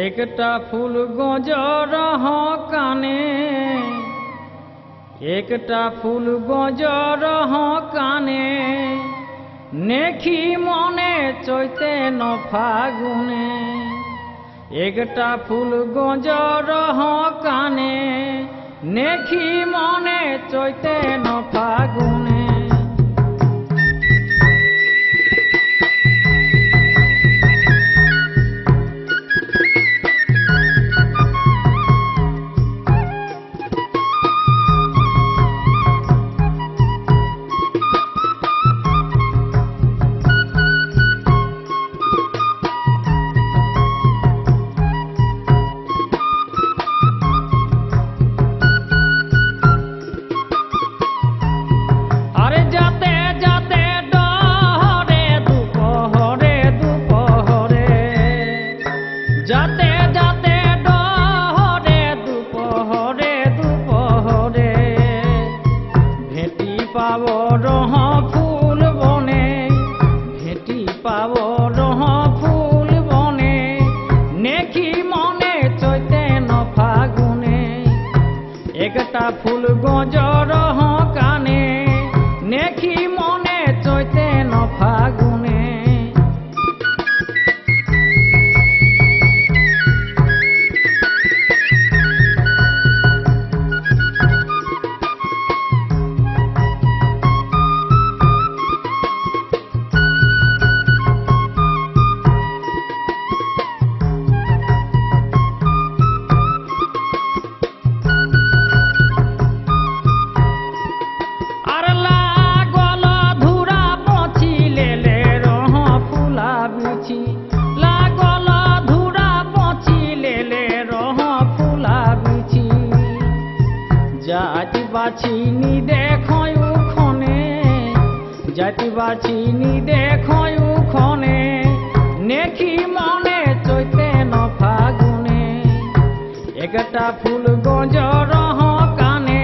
एकटा फूल गजर काने एकटा फूल गजर काने नेखी मने चैते न फागुने एकटा फूल गजर काने नेखी मने चैते न फागुने एकटा फूल गजर काने नेखी मने चैते न फागुने बाछिनी देखो खने जाति बाछिनी देखो खने नेखी मने चैते न फागुने एकटा फूल गजर काने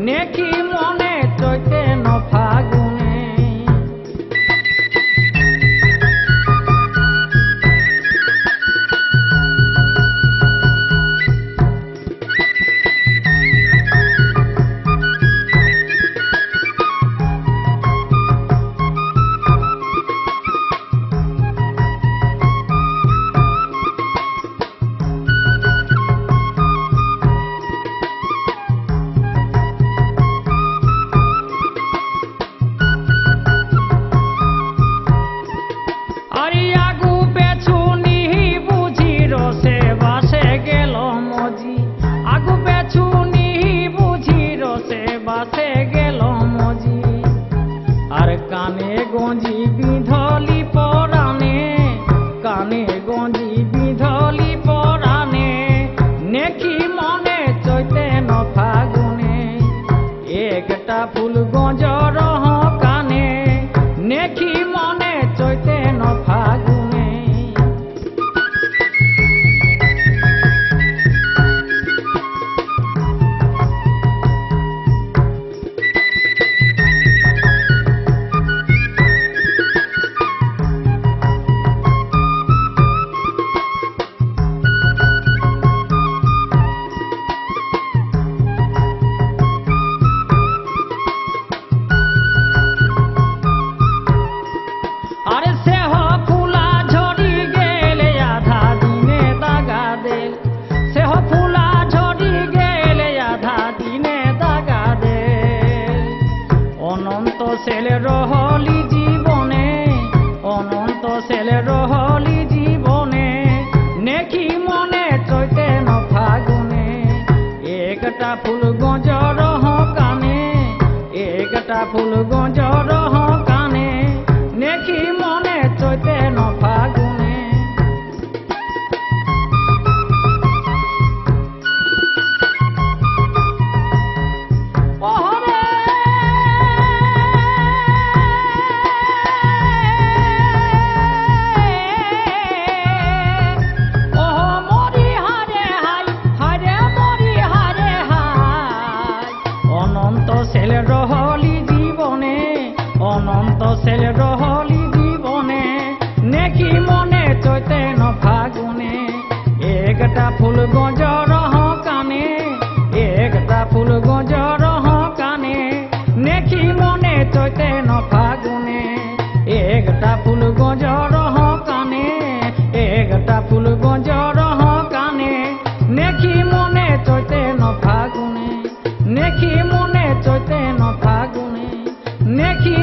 नेखी मने चैते न फागुने काने गंजी बिंधली पराने काने गंजी बिंधली पराने नेखी मने चैते न फागुने एकटा फूल गजर काने नेखी मने चैते न फागुने सेले रहली जीवने अनंत सेले रहली जीवने नेखी मने चैते न फागुने एकटा फूल गजर काने एकटा फूल गजर काने नेखी मने चैते न फागुने একটা ফুল গজর কানে, একটা ফুল গজর কানে, নেখি মনে চৈতে ন ফাগুনে। একটা ফুল গজর কানে, একটা ফুল গজর কানে, নেখি মনে চৈতে ন ফাগুনে, নেখি মনে চৈতে ন ফাগুনে, নেখি